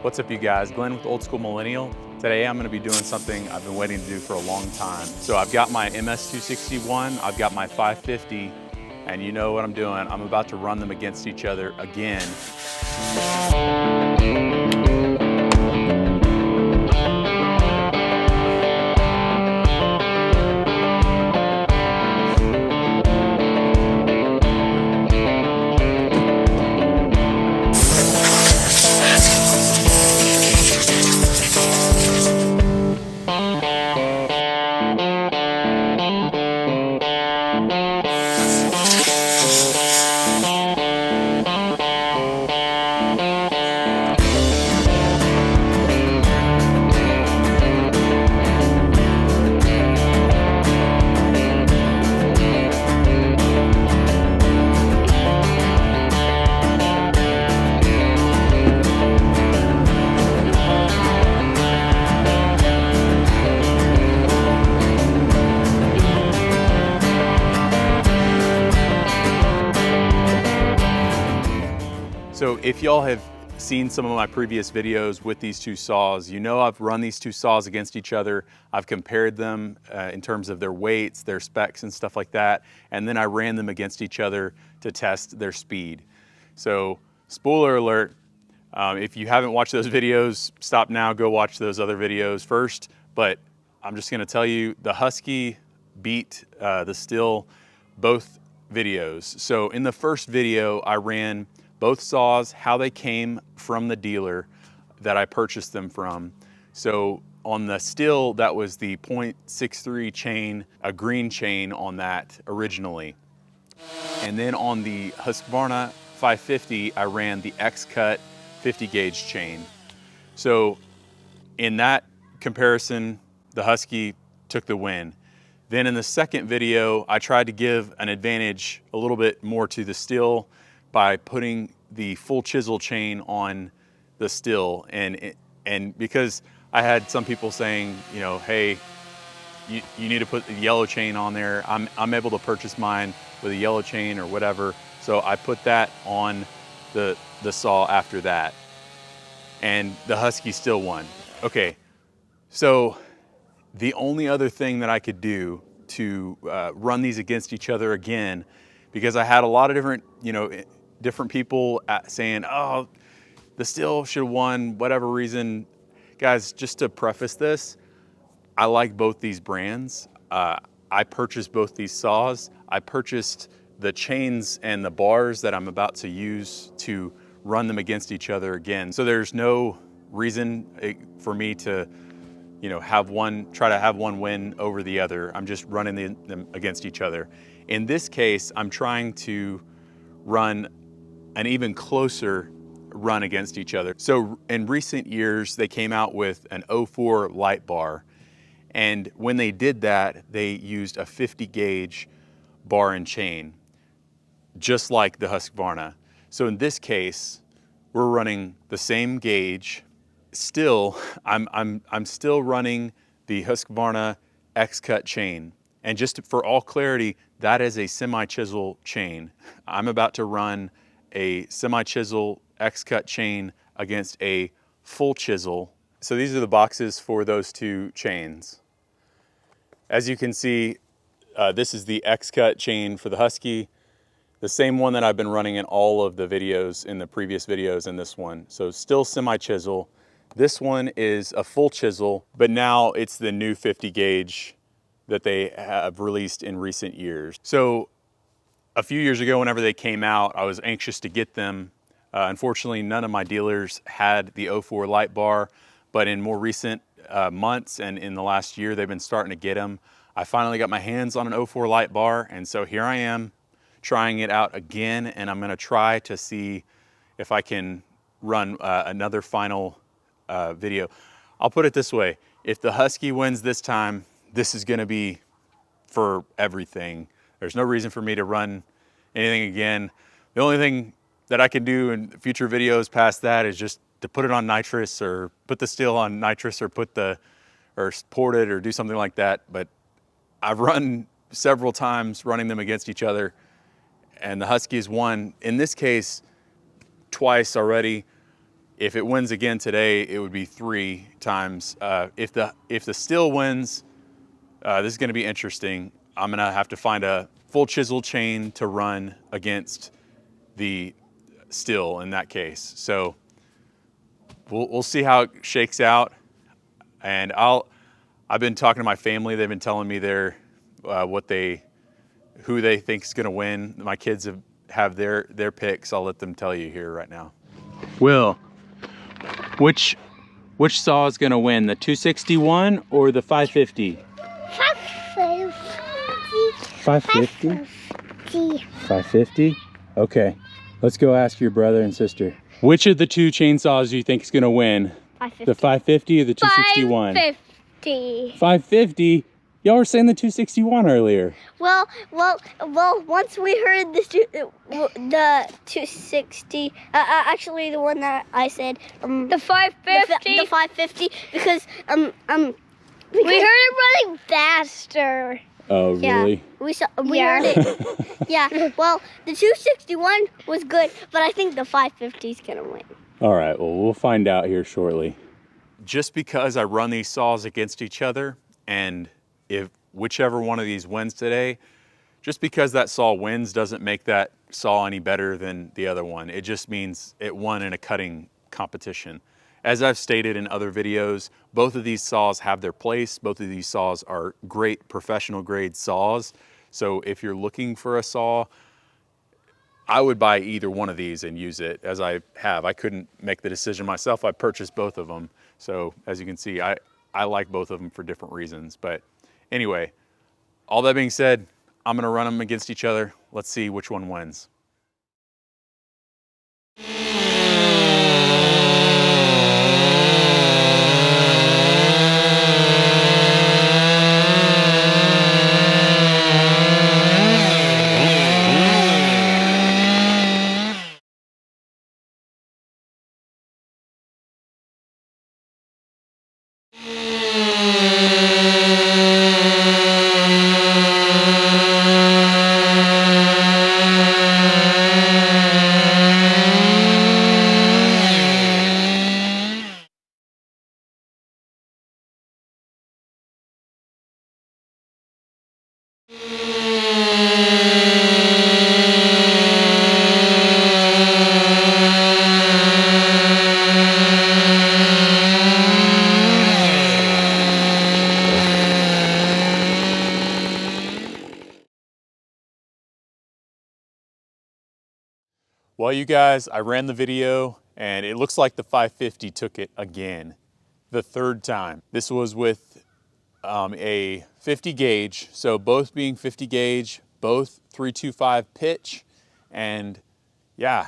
What's up, you guys? Glenn with Old School Millennial. Today I'm going to be doing something I've been waiting to do for a long time. So I've got my MS261, I've got my 550, and you know what I'm doing. I'm about to run them against each other again. So if y'all have seen some of my previous videos with these two saws, you know I've run these two saws against each other. I've compared them in terms of their weights, their specs and stuff like that. And then I ran them against each other to test their speed. So spoiler alert, if you haven't watched those videos, stop now, go watch those other videos first. But I'm just gonna tell you, the Husky beat the Stihl both videos. So in the first video, I ran both saws, how they came from the dealer that I purchased them from. So on the Stihl, that was the 0.63 chain, a green chain on that originally. And then on the Husqvarna 550, I ran the X-Cut 50 gauge chain. So in that comparison, the Husky took the win. Then in the second video, I tried to give an advantage a little bit more to the Stihl by putting the full chisel chain on the Stihl, and because I had some people saying, you know, hey, you need to put the yellow chain on there. I'm able to purchase mine with a yellow chain or whatever, so I put that on the saw after that, and the Husky still won. Okay, so the only other thing that I could do to run these against each other again, because I had a lot of different, different people saying, oh, the Stihl should have won, whatever reason. Guys, just to preface this, I like both these brands. I purchased both these saws. I purchased the chains and the bars that I'm about to use to run them against each other again. So there's no reason for me to try to have one win over the other. I'm just running them against each other. In this case, I'm trying to run an even closer run against each other. So in recent years, they came out with an 04 light bar. And when they did that, they used a 50 gauge bar and chain, just like the Husqvarna. So in this case, we're running the same gauge. Still, I'm still running the Husqvarna X-Cut chain. And just for all clarity, that is a semi-chisel chain. I'm about to run a semi-chisel X-Cut chain against a full chisel. So these are the boxes for those two chains. As you can see, this is the X-Cut chain for the Husky, the same one that I've been running in all of the videos, in the previous videos in this one. So still semi-chisel. This one is a full chisel, but now it's the new 50 gauge that they have released in recent years. So a few years ago, whenever they came out, I was anxious to get them. Unfortunately, none of my dealers had the 04 light bar, but in more recent months and in the last year, they've been starting to get them. I finally got my hands on an 04 light bar, and so here I am trying it out again, and I'm gonna try to see if I can run another final video. I'll put it this way, if the Husky wins this time, this is gonna be for everything. There's no reason for me to run anything again. The only thing that I can do in future videos past that is just to put it on nitrous, or put the Stihl on nitrous, or port it, or do something like that. But I've run several times running them against each other, and the Huskies won, in this case, twice already. if it wins again today, it would be 3 times. If the Stihl wins, this is gonna be interesting. I'm gonna have to find a full chisel chain to run against the Stihl in that case. So we'll see how it shakes out. And I've been talking to my family. They've been telling me who they think is gonna win. My kids have their picks. I'll let them tell you here right now. Will, which saw is gonna win, the 261 or the 550? 550. 550? Okay, let's go ask your brother and sister. Which of the 2 chainsaws do you think is gonna win? 550. The 550 or the 261? 550. 550? Y'all were saying the 261 earlier. Well, once we heard the 260, actually the one that I said, the 550. The 550, because we heard it running faster. Oh, really? Yeah, we heard it. Yeah, well, the 261 was good, but I think the 550 is gonna win. All right, well, we'll find out here shortly. Just because I run these saws against each other, and if whichever one of these wins today, just because that saw wins doesn't make that saw any better than the other one. It just means it won in a cutting competition. As I've stated in other videos, both of these saws have their place. Both of these saws are great professional grade saws. So if you're looking for a saw, I would buy either one of these and use it, as I have. I couldn't make the decision myself. I purchased both of them. So as you can see, I like both of them for different reasons. But anyway, all that being said, I'm gonna run them against each other. Let's see which one wins. Well, you guys, I ran the video and it looks like the 550 took it again, the 3rd time. This was with a 50 gauge, so both being 50 gauge, both 325 pitch, and yeah,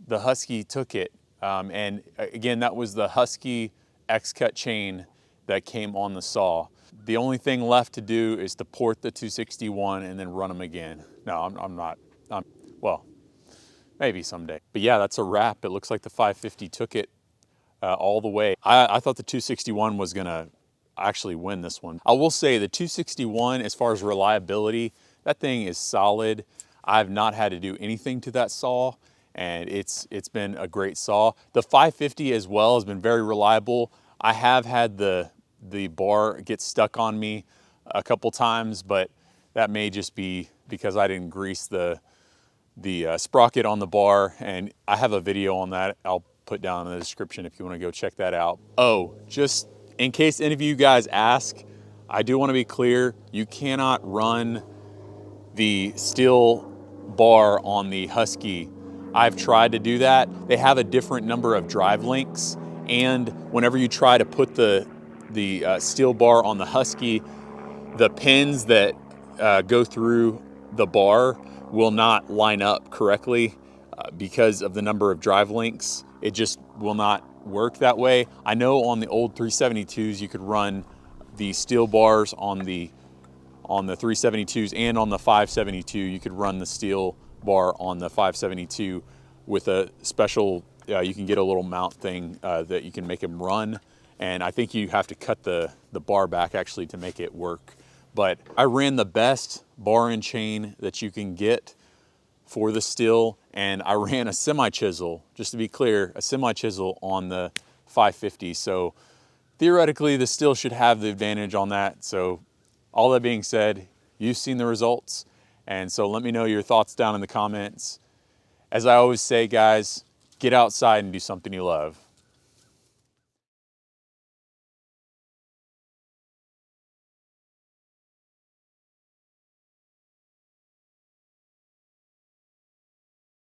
the Husky took it. And again, that was the Husky X-Cut chain that came on the saw. The only thing left to do is to port the 261 and then run them again. No, I'm not, well, maybe someday. But yeah, that's a wrap. It looks like the 550 took it all the way. I thought the 261 was gonna actually win this one. I will say the 261, as far as reliability, that thing is solid. I've not had to do anything to that saw, and it's been a great saw. The 550 as well has been very reliable. I have had the bar get stuck on me a couple times, but that may just be because I didn't grease the sprocket on the bar, and I have a video on that I'll put down in the description if you want to go check that out. Oh, just in case any of you guys ask, I do want to be clear, you cannot run the Stihl bar on the Husky. I've tried to do that. They have a different number of drive links, and whenever you try to put the Stihl bar on the Husky, the pins that go through the bar will not line up correctly because of the number of drive links. It just will not work that way. I know on the old 372s you could run the Stihl bars on the 372s, and on the 572 you could run the Stihl bar on the 572 with a special, you can get a little mount thing that you can make them run, and I think you have to cut the bar back actually to make it work. But I ran the best bar and chain that you can get for the Stihl, and I ran a semi-chisel, just to be clear, a semi-chisel on the 550. So theoretically, the Stihl should have the advantage on that. So all that being said, you've seen the results, and so let me know your thoughts down in the comments. As I always say, guys, get outside and do something you love.